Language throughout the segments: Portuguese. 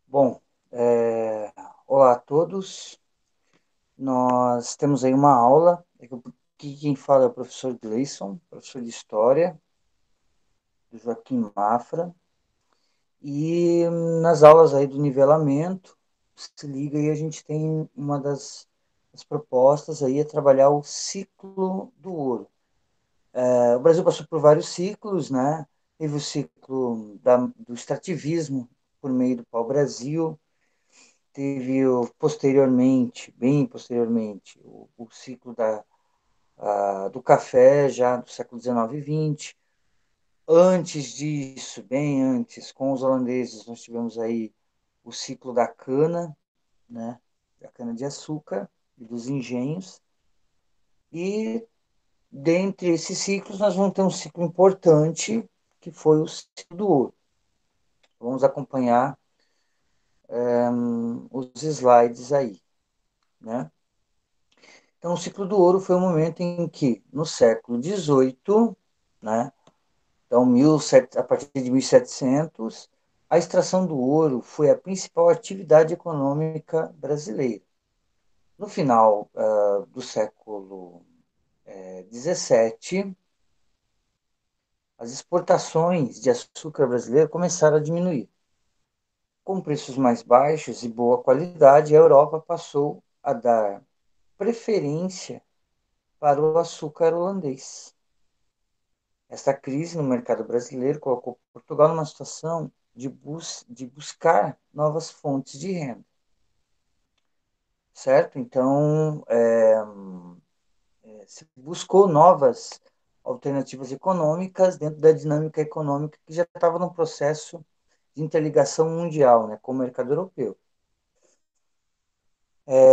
Bom, olá a todos. Nós temos aí uma aula. Aqui quem fala é o professor Gleison, professor de História, do Joaquim Mafra. E nas aulas aí do nivelamento, se liga aí, a gente tem uma das propostas aí é trabalhar o ciclo do ouro. O Brasil passou por vários ciclos, né? Teve o ciclo do extrativismo por meio do pau-brasil. Teve posteriormente, bem posteriormente, o ciclo do café, já do século XIX e XX. Antes disso, bem antes, com os holandeses, nós tivemos aí o ciclo da cana, né? Da cana-de-açúcar e dos engenhos. E dentre esses ciclos, nós vamos ter um ciclo importante, que foi o ciclo do ouro. Vamos acompanhar os slides aí, né? Então, o ciclo do ouro foi um momento em que, no século XVIII, né, então, a partir de 1700, a extração do ouro foi a principal atividade econômica brasileira. No final do século XVII, as exportações de açúcar brasileiro começaram a diminuir. Com preços mais baixos e boa qualidade, a Europa passou a dar preferência para o açúcar holandês. Esta crise no mercado brasileiro colocou Portugal numa situação de buscar novas fontes de renda, certo? Então, se buscou novas alternativas econômicas dentro da dinâmica econômica que já estava num processo de interligação mundial, né, com o mercado europeu.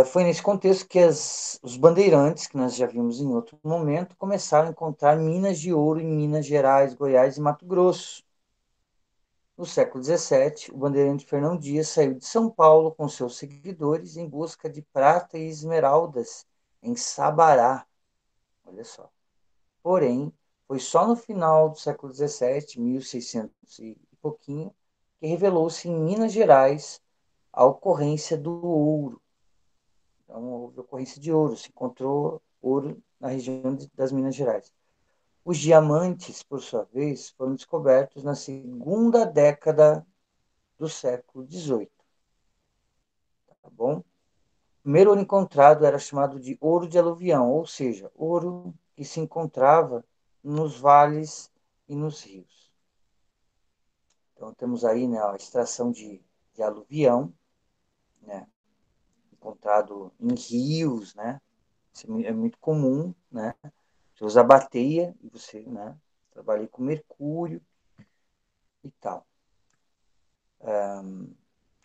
Foi nesse contexto que os bandeirantes, que nós já vimos em outro momento, começaram a encontrar minas de ouro em Minas Gerais, Goiás e Mato Grosso. No século XVII, o bandeirante Fernão Dias saiu de São Paulo com seus seguidores em busca de prata e esmeraldas em Sabará. Olha só. Porém, foi só no final do século XVII, 1600 e pouquinho, que revelou-se em Minas Gerais a ocorrência do ouro. Então, houve ocorrência de ouro, se encontrou ouro na região das Minas Gerais. Os diamantes, por sua vez, foram descobertos na segunda década do século XVIII, tá bom? O primeiro ouro encontrado era chamado de ouro de aluvião, ou seja, ouro que se encontrava nos vales e nos rios. Então, temos aí, né, a extração de aluvião, né, encontrado em rios, né? Isso é muito comum, né? Você usa a bateia e você, né, trabalha com mercúrio e tal.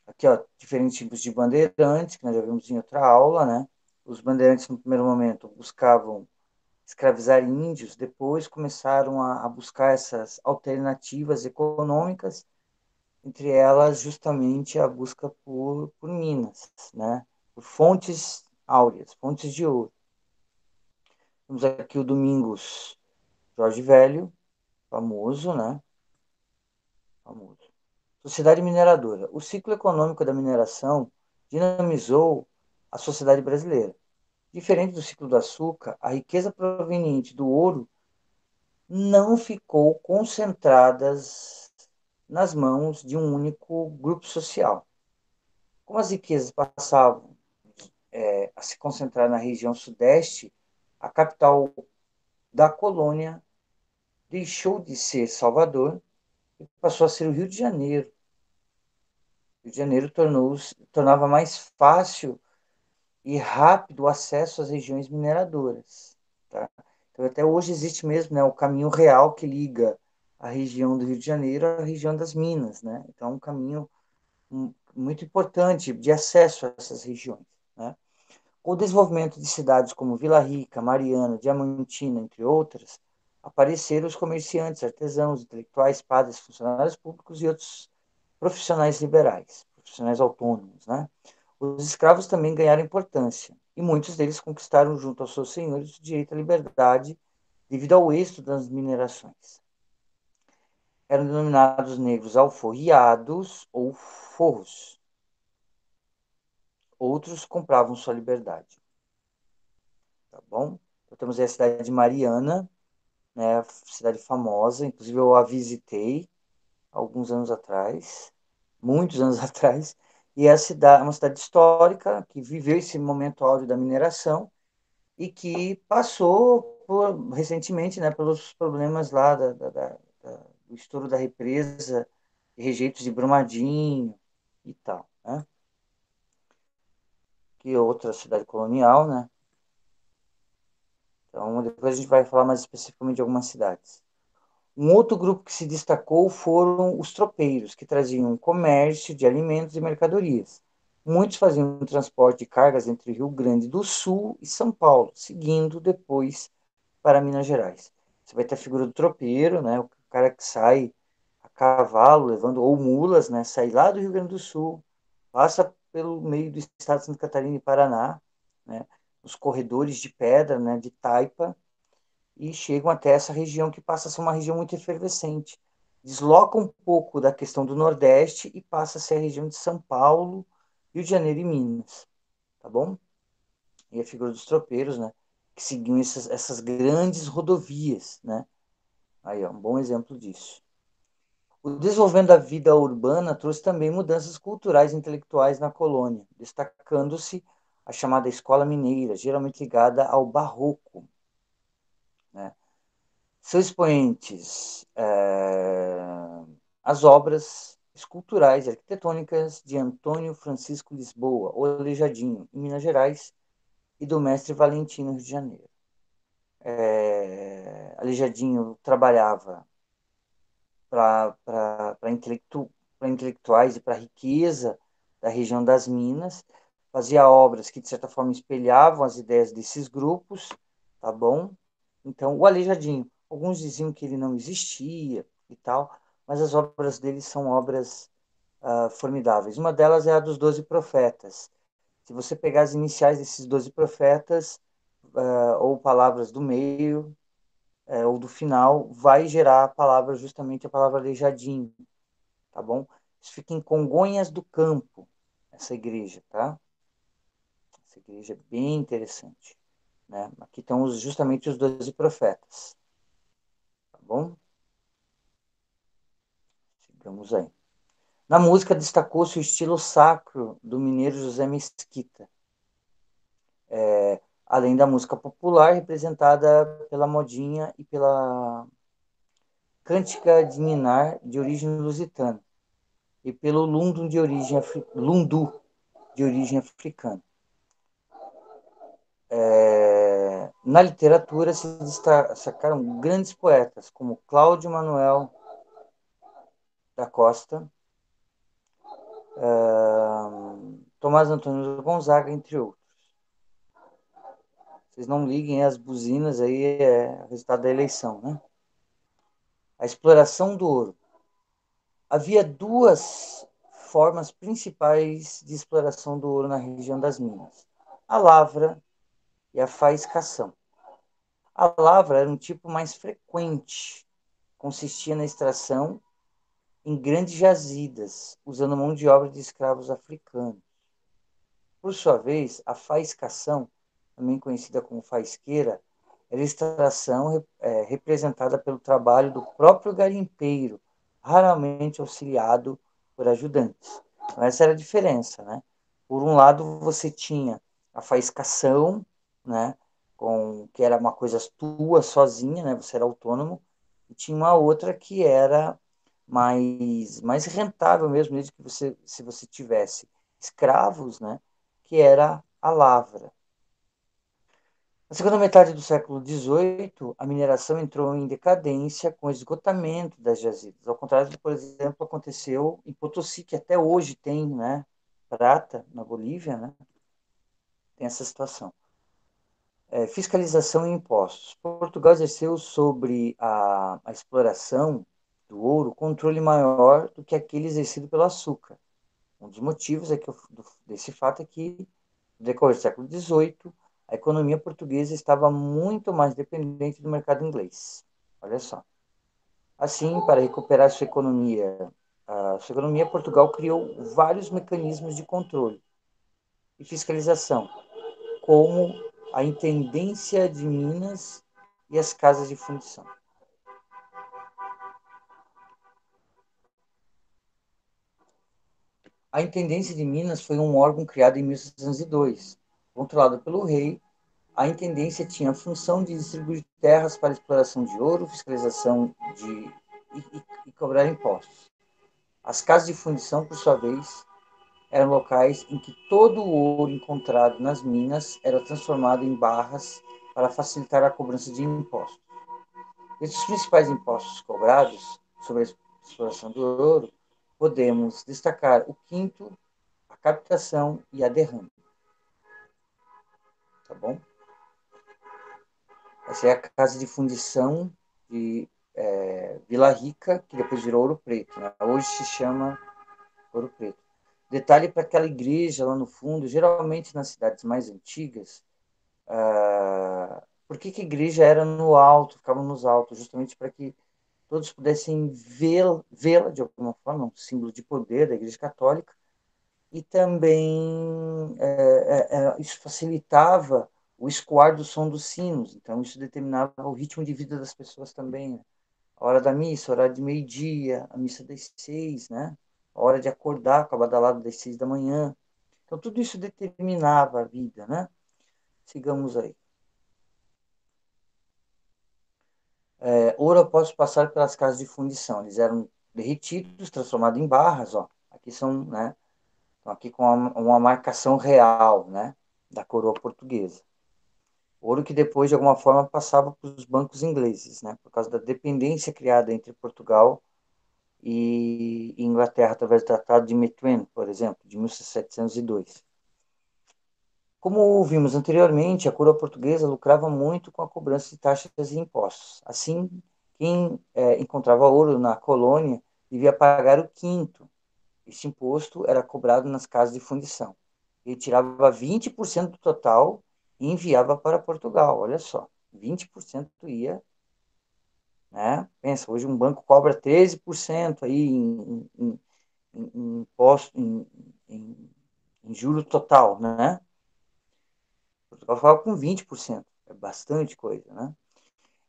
Aqui, ó, diferentes tipos de bandeirantes, que nós já vimos em outra aula, né? Os bandeirantes, no primeiro momento, buscavam escravizar índios, depois começaram a buscar essas alternativas econômicas, entre elas justamente a busca por minas, né? Por fontes áureas, fontes de ouro. Temos aqui o Domingos Jorge Velho, famoso, né? Famoso. Sociedade mineradora. O ciclo econômico da mineração dinamizou a sociedade brasileira. Diferente do ciclo do açúcar, a riqueza proveniente do ouro não ficou concentrada nas mãos de um único grupo social. Como as riquezas passavam a se concentrar na região sudeste, a capital da colônia deixou de ser Salvador e passou a ser o Rio de Janeiro. O Rio de Janeiro tornava mais fácil e rápido o acesso às regiões mineradoras. Tá? Então, até hoje existe mesmo, né, o caminho real que liga a região do Rio de Janeiro à região das Minas. Né? Então, é um caminho muito importante de acesso a essas regiões. Né? Com o desenvolvimento de cidades como Vila Rica, Mariana, Diamantina, entre outras, apareceram os comerciantes, artesãos, intelectuais, padres, funcionários públicos e outros profissionais liberais, profissionais autônomos. Né? Os escravos também ganharam importância, e muitos deles conquistaram junto aos seus senhores o direito à liberdade devido ao êxito das minerações. Eram denominados negros alforriados ou forros. Outros compravam sua liberdade, tá bom? Então, temos aí a cidade de Mariana, né, cidade famosa, inclusive eu a visitei alguns anos atrás, muitos anos atrás, e é uma cidade histórica que viveu esse momento áureo da mineração e que passou recentemente, né, pelos problemas lá do estouro da represa, rejeitos de Brumadinho e tal, né? Que é outra cidade colonial, né? Então, depois a gente vai falar mais especificamente de algumas cidades. Um outro grupo que se destacou foram os tropeiros, que traziam comércio de alimentos e mercadorias. Muitos faziam transporte de cargas entre Rio Grande do Sul e São Paulo, seguindo depois para Minas Gerais. Você vai ter a figura do tropeiro, né, o cara que sai a cavalo, levando, ou mulas, né, sai lá do Rio Grande do Sul, passa pelo meio do estado de Santa Catarina e Paraná, né, os corredores de pedra, né, de taipa, e chegam até essa região que passa a ser uma região muito efervescente. Desloca um pouco da questão do Nordeste e passa a ser a região de São Paulo, Rio de Janeiro e Minas, tá bom? E a figura dos tropeiros, né? Que seguiam essas grandes rodovias, né? Aí, ó, um bom exemplo disso. O desenvolvimento da vida urbana trouxe também mudanças culturais e intelectuais na colônia, destacando-se a chamada escola mineira, geralmente ligada ao barroco, né? São expoentes as obras esculturais e arquitetônicas de Antônio Francisco Lisboa, o Aleijadinho, em Minas Gerais, e do mestre Valentino, Rio de Janeiro. Aleijadinho trabalhava para intelectuais e para a riqueza da região das Minas, fazia obras que, de certa forma, espelhavam as ideias desses grupos, tá bom? Então, o Aleijadinho, alguns diziam que ele não existia e tal, mas as obras dele são obras formidáveis. Uma delas é a dos Doze Profetas. Se você pegar as iniciais desses 12 profetas, ou palavras do meio, ou do final, vai gerar a palavra, justamente a palavra aleijadinho, tá bom? Isso fica em Congonhas do Campo, essa igreja, tá? Essa igreja é bem interessante, né? Aqui estão justamente os 12 profetas, tá bom? Sigamos aí. Na música destacou-se o estilo sacro do mineiro José Mesquita, além da música popular representada pela modinha e pela cântica de ninar de origem lusitana e pelo lundu de origem africana. Na literatura se destacaram grandes poetas como Cláudio Manuel da Costa, Tomás Antônio Gonzaga, entre outros. Vocês não liguem as buzinas, aí é o resultado da eleição, né? A exploração do ouro. Havia duas formas principais de exploração do ouro na região das Minas: a lavra e a faiscação. A lavra era um tipo mais frequente, consistia na extração em grandes jazidas, usando mão de obra de escravos africanos. Por sua vez, a faiscação, também conhecida como faisqueira, era a extração representada pelo trabalho do próprio garimpeiro, raramente auxiliado por ajudantes. Então, essa era a diferença, né? Por um lado, você tinha a faiscação, né? Que era uma coisa tua, sozinha, né? Você era autônomo, e tinha uma outra que era mais rentável mesmo, desde que se você tivesse escravos, né? Que era a lavra. Na segunda metade do século XVIII, a mineração entrou em decadência com o esgotamento das jazidas. Ao contrário do, por exemplo, aconteceu em Potosí, que até hoje tem, né, prata, na Bolívia, né, tem essa situação. Fiscalização e impostos. Portugal exerceu sobre a exploração do ouro controle maior do que aquele exercido pelo açúcar. Um dos motivos é que desse fato é que, no decorrer do século XVIII, a economia portuguesa estava muito mais dependente do mercado inglês. Olha só. Assim, para recuperar sua economia, Portugal criou vários mecanismos de controle e fiscalização, como a Intendência de Minas e as casas de fundição. A Intendência de Minas foi um órgão criado em 1602. Controlado pelo rei, a intendência tinha a função de distribuir terras para exploração de ouro, fiscalização e cobrar impostos. As casas de fundição, por sua vez, eram locais em que todo o ouro encontrado nas minas era transformado em barras para facilitar a cobrança de impostos. Entre os principais impostos cobrados sobre a exploração do ouro, podemos destacar o quinto, a captação e a derrame. Tá bom? Essa é a casa de fundição de Vila Rica, que depois virou Ouro Preto. Né? Hoje se chama Ouro Preto. Detalhe para aquela igreja lá no fundo, geralmente nas cidades mais antigas, por que a igreja era no alto, ficava nos altos? Justamente para que todos pudessem vê-la de alguma forma, um símbolo de poder da Igreja Católica, e também isso facilitava o escoar do som dos sinos, então isso determinava o ritmo de vida das pessoas também, né? A hora da missa, a hora de meio-dia, a missa das 6, né? A hora de acordar com a badalada das 6 da manhã. Então tudo isso determinava a vida, né? Sigamos aí. Ouro após passar pelas casas de fundição, eles eram derretidos, transformados em barras, ó. Aqui são, né? Estão aqui com uma marcação real, né? Da coroa portuguesa. Ouro que depois, de alguma forma, passava para os bancos ingleses, né? Por causa da dependência criada entre Portugal e Inglaterra, através do Tratado de Methuen, por exemplo, de 1702. Como vimos anteriormente, a coroa portuguesa lucrava muito com a cobrança de taxas e impostos. Assim, quem encontrava ouro na colônia devia pagar o quinto. Este imposto era cobrado nas casas de fundição. Ele tirava 20% do total e enviava para Portugal. Olha só, 20% ia, né? Pensa, hoje um banco cobra 13% aí em imposto, em juro total, né? Portugal ficava com 20%, é bastante coisa, né?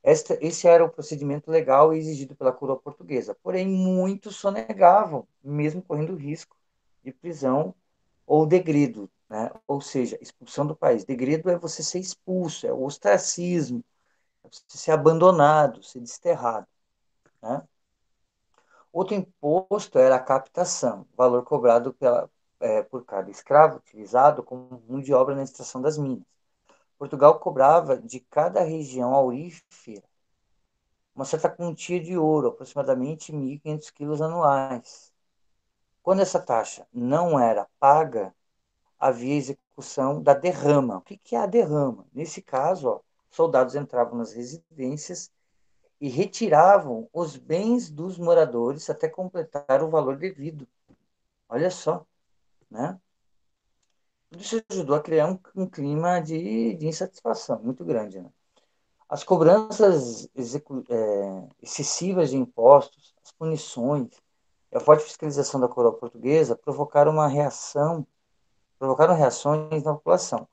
Esse era o procedimento legal e exigido pela coroa portuguesa. Porém, muitos sonegavam, mesmo correndo risco de prisão ou degredo, né? Ou seja, expulsão do país. Degredo é você ser expulso, é o ostracismo, é você ser abandonado, ser desterrado, né? Outro imposto era a captação, valor cobrado por cada escravo utilizado como mão de obra na extração das minas. Portugal cobrava de cada região aurífera uma certa quantia de ouro, aproximadamente 1.500 quilos anuais. Quando essa taxa não era paga, havia execução da derrama. O que é a derrama? Nesse caso, ó, soldados entravam nas residências e retiravam os bens dos moradores até completar o valor devido. Olha só, né? Tudo isso ajudou a criar um clima de insatisfação muito grande, né? As cobranças excessivas de impostos, as punições e a forte fiscalização da coroa portuguesa provocaram reações na população.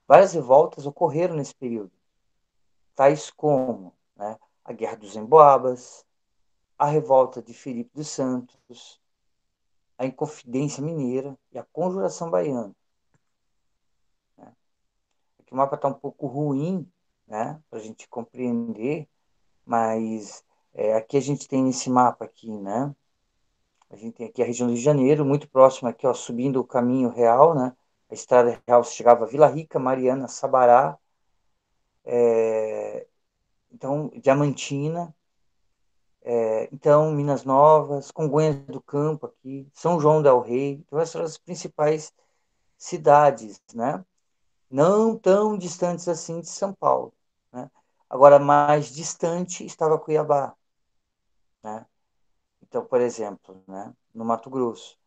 Várias revoltas ocorreram nesse período, tais como, né, a Guerra dos Emboabas, a revolta de Filipe dos Santos, a Inconfidência Mineira e a Conjuração Baiana. Né? Aqui o mapa está um pouco ruim, né, para a gente compreender, mas aqui a gente tem nesse mapa aqui, né, a gente tem aqui a região do Rio de Janeiro, muito próximo aqui, ó, subindo o caminho real, né, a estrada real chegava a Vila Rica, Mariana, Sabará, então Diamantina, então Minas Novas, Congonhas do Campo aqui, São João del Rei, então essas são as principais cidades, né? Não tão distantes assim de São Paulo, né? Agora, mais distante estava Cuiabá, né? Então, por exemplo, né? No Mato Grosso.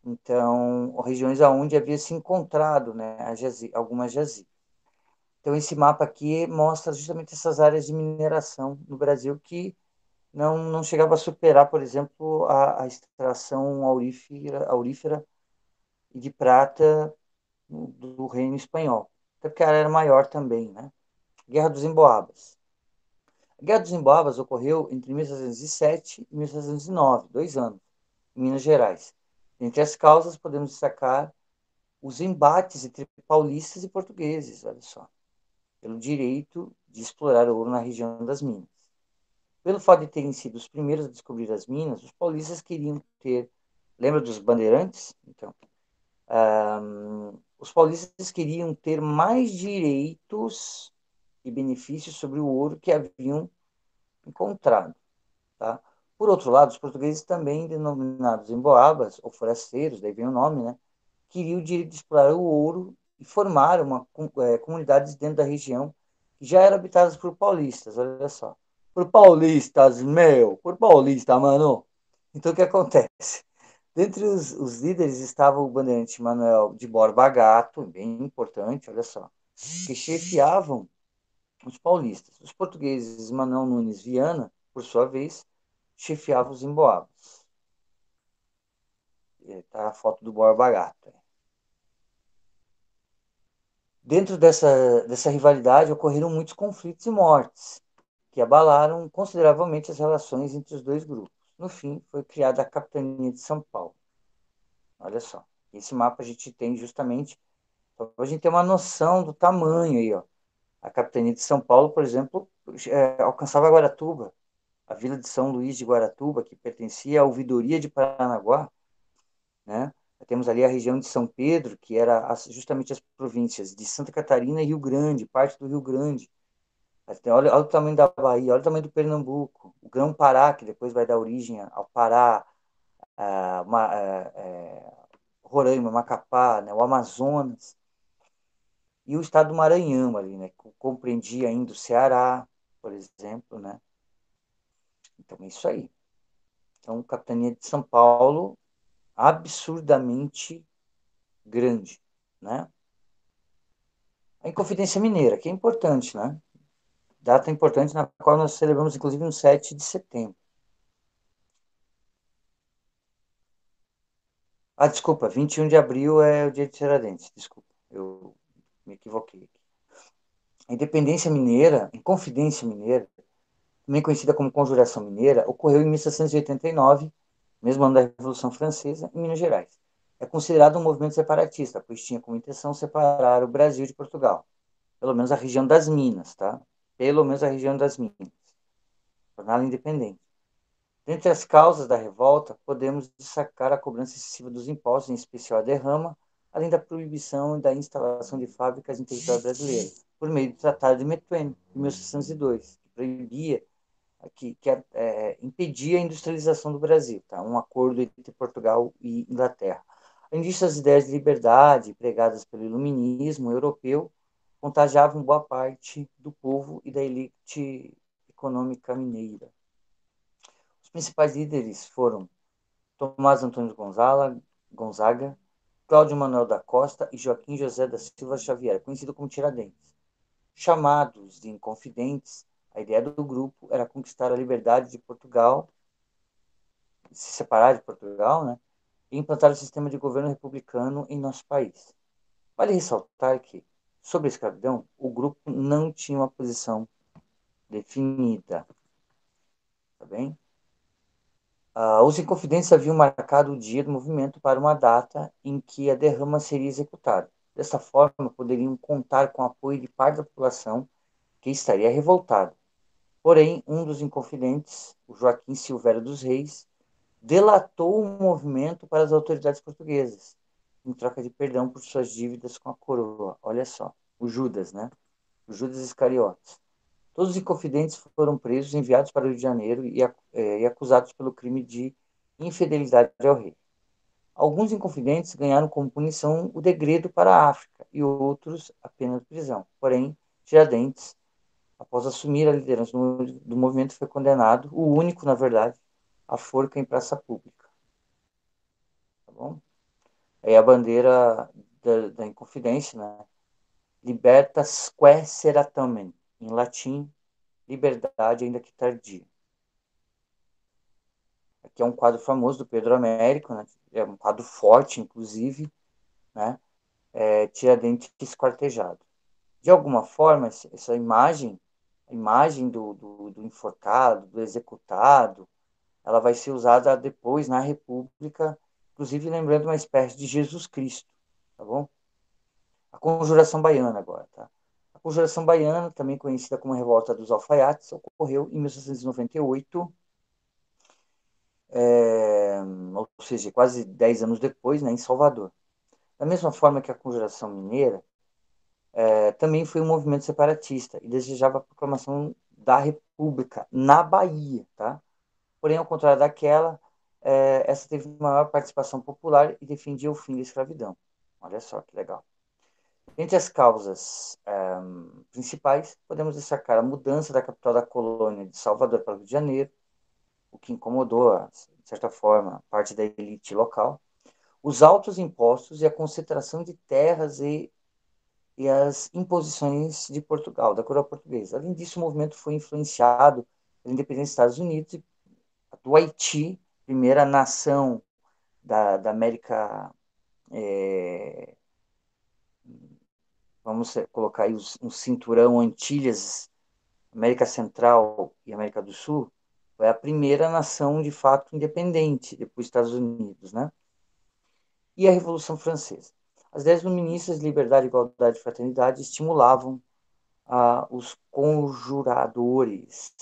Então, regiões aonde havia se encontrado, né, algumas jazidas. Então, esse mapa aqui mostra justamente essas áreas de mineração no Brasil que não chegava a superar, por exemplo, a extração aurífera e de prata do Reino Espanhol. Até porque a área era maior também, né? Guerra dos Emboabas. A Guerra dos Emboabas ocorreu entre 1707 e 1709, 2 anos, em Minas Gerais. Entre as causas, podemos destacar os embates entre paulistas e portugueses, olha só, pelo direito de explorar ouro na região das minas. Pelo fato de terem sido os primeiros a descobrir as minas, os paulistas queriam ter. Lembra dos bandeirantes? Então, os paulistas queriam ter mais direitos e benefícios sobre o ouro que haviam encontrado. Tá? Por outro lado, os portugueses também denominados emboabas, ou forasteiros, daí vem o nome, né? Queriam o direito de explorar o ouro e formaram comunidades dentro da região que já eram habitadas por paulistas, olha só. Por paulistas, meu, por paulista, mano. Então, o que acontece? Dentre os líderes estava o bandeirante Manuel de Borba Gato, bem importante, olha só, que chefiavam os paulistas. Os portugueses Manuel Nunes Viana, por sua vez, chefiava os emboabas. Está a foto do Borba Gato. Dentro dessa rivalidade ocorreram muitos conflitos e mortes, que abalaram consideravelmente as relações entre os dois grupos. No fim, foi criada a Capitania de São Paulo. Olha só, esse mapa a gente tem justamente para a gente ter uma noção do tamanho aí, ó. A Capitania de São Paulo, por exemplo, alcançava Guaratuba, a vila de São Luís de Guaratuba, que pertencia à ouvidoria de Paranaguá, né? Temos ali a região de São Pedro, que era justamente as províncias de Santa Catarina e Rio Grande, parte do Rio Grande. Olha o tamanho da Bahia, olha o tamanho do Pernambuco, o Grão-Pará, que depois vai dar origem ao Pará, Roraima, Macapá, né? O Amazonas, e o estado do Maranhão ali, né? Que compreendia ainda o Ceará, por exemplo, né? Então, é isso aí. Então, Capitania de São Paulo, absurdamente grande, né? A Inconfidência Mineira, que é importante, né? Data importante na qual nós celebramos, inclusive, no 7 de setembro. Ah, desculpa, 21 de abril é o dia de Tiradentes, desculpa, eu me equivoquei. A Independência Mineira, Inconfidência Mineira, também conhecida como Conjuração Mineira, ocorreu em 1789, mesmo ano da Revolução Francesa, em Minas Gerais. É considerado um movimento separatista, pois tinha como intenção separar o Brasil de Portugal, pelo menos a região das Minas, tá? Pelo menos a região das Minas, torná-la independente. Dentre as causas da revolta, podemos destacar a cobrança excessiva dos impostos, em especial a derrama, além da proibição da instalação de fábricas em território brasileiro, por meio do Tratado de Methuen, de 1602, que proibia, impedia a industrialização do Brasil, tá? Um acordo entre Portugal e Inglaterra. Além disso, as ideias de liberdade pregadas pelo iluminismo europeu contagiavam boa parte do povo e da elite econômica mineira. Os principais líderes foram Tomás Antônio Gonzaga, Cláudio Manuel da Costa e Joaquim José da Silva Xavier, conhecido como Tiradentes. Chamados de Inconfidentes, a ideia do grupo era conquistar a liberdade de Portugal, se separar de Portugal, né, e implantar o sistema de governo republicano em nosso país. Vale ressaltar que, sobre a escravidão, o grupo não tinha uma posição definida, tá bem? Os Inconfidentes haviam marcado o dia do movimento para uma data em que a derrama seria executada. Dessa forma, poderiam contar com o apoio de parte da população que estaria revoltada. Porém, um dos Inconfidentes, o Joaquim Silvério dos Reis, delatou o movimento para as autoridades portuguesas, em troca de perdão por suas dívidas com a coroa. Olha só, o Judas, né? O Judas Iscariotes. Todos os inconfidentes foram presos, enviados para o Rio de Janeiro e acusados pelo crime de infidelidade ao rei. Alguns inconfidentes ganharam como punição o degredo para a África e outros a pena de prisão. Porém, Tiradentes, após assumir a liderança do movimento, foi condenado, o único, na verdade, à forca em praça pública. Tá bom? É a bandeira da Inconfidência, né? Libertas que seratamen, em latim, liberdade ainda que tardia. Aqui é um quadro famoso do Pedro Américo, né? É um quadro forte, inclusive, né? Tiradentes esquartejado. De alguma forma, essa imagem, a imagem do enforcado, do executado, ela vai ser usada depois na República, inclusive lembrando uma espécie de Jesus Cristo, tá bom? A Conjuração Baiana agora, tá? A Conjuração Baiana, também conhecida como a Revolta dos Alfaiates, ocorreu em 1698, ou seja, quase 10 anos depois, né, em Salvador. Da mesma forma que a Conjuração Mineira, também foi um movimento separatista e desejava a proclamação da República na Bahia, tá? Porém, ao contrário daquela, essa teve maior participação popular e defendia o fim da escravidão. Olha só que legal. Entre as causas principais, podemos destacar a mudança da capital da colônia de Salvador para o Rio de Janeiro, o que incomodou, de certa forma, parte da elite local, os altos impostos e a concentração de terras e as imposições de Portugal, da coroa portuguesa. Além disso, o movimento foi influenciado pela independência dos Estados Unidos e do Haiti, primeira nação da América, vamos colocar aí um cinturão Antilhas, América Central e América do Sul, foi a primeira nação de fato independente depois dos Estados Unidos, né? E a Revolução Francesa. As ideias luministas de liberdade, igualdade e fraternidade estimulavam os conjuradores.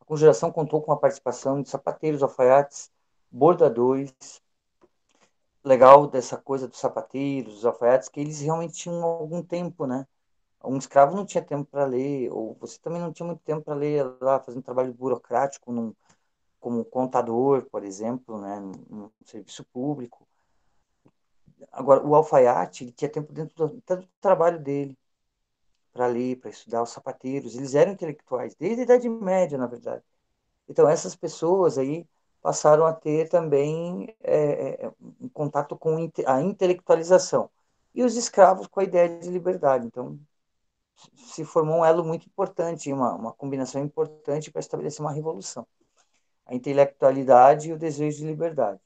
A conjuração contou com a participação de sapateiros, alfaiates, bordadores. Legal dessa coisa dos sapateiros, dos alfaiates, que eles realmente tinham algum tempo, né? Um escravo não tinha tempo para ler, ou você também não tinha muito tempo para ler lá, fazendo trabalho burocrático, como contador, por exemplo, né? Num serviço público. Agora, o alfaiate, ele tinha tempo dentro do trabalho dele para ler, para estudar. Os sapateiros, eles eram intelectuais, desde a Idade Média, na verdade. Então, essas pessoas aí passaram a ter também um contato com a intelectualização. E os escravos com a ideia de liberdade. Então, se formou um elo muito importante, uma combinação importante para estabelecer uma revolução. A intelectualidade e o desejo de liberdade.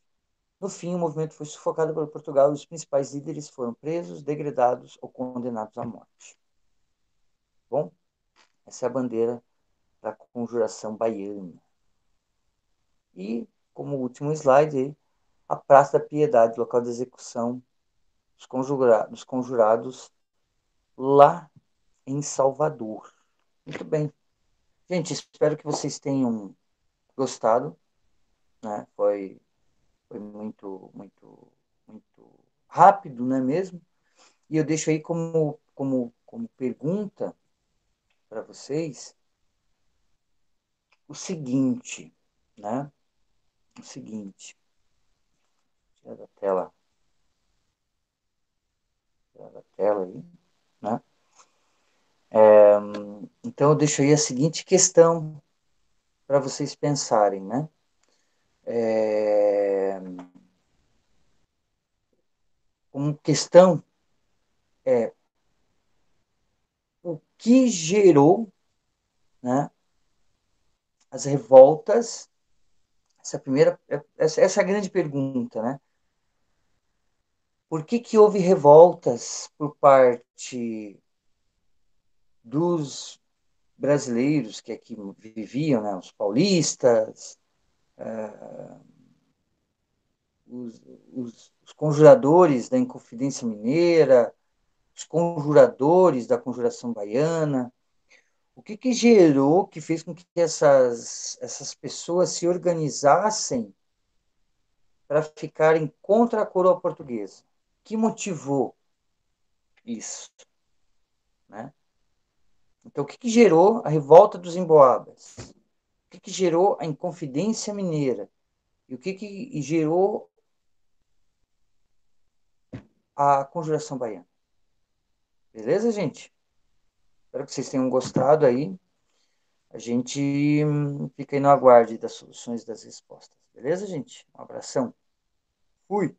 No fim, o movimento foi sufocado por Portugal e os principais líderes foram presos, degradados ou condenados à morte. Bom, essa é a bandeira da Conjuração Baiana. E, como último slide, a Praça da Piedade, local de execução dos conjurados lá em Salvador. Muito bem. Gente, espero que vocês tenham gostado, né? Foi muito rápido, não é mesmo? E eu deixo aí como pergunta para vocês o seguinte, né? O seguinte, tirar da tela aí, né? Então eu deixo aí a seguinte questão para vocês pensarem, né? É, Como questão é o que gerou, né, as revoltas. Essa é a grande pergunta, né? Por que houve revoltas por parte dos brasileiros que aqui viviam, né? Os paulistas, os conjuradores da Inconfidência Mineira, os conjuradores da Conjuração Baiana. O que gerou, que fez com que essas pessoas se organizassem para ficarem contra a coroa portuguesa? Que motivou isso, né? Então, o que gerou a revolta dos emboabas? O que gerou a Inconfidência Mineira? E o que gerou a Conjuração Baiana? Beleza, gente? Espero que vocês tenham gostado aí. A gente fica aí no aguardo das soluções e das respostas. Beleza, gente? Um abração. Fui!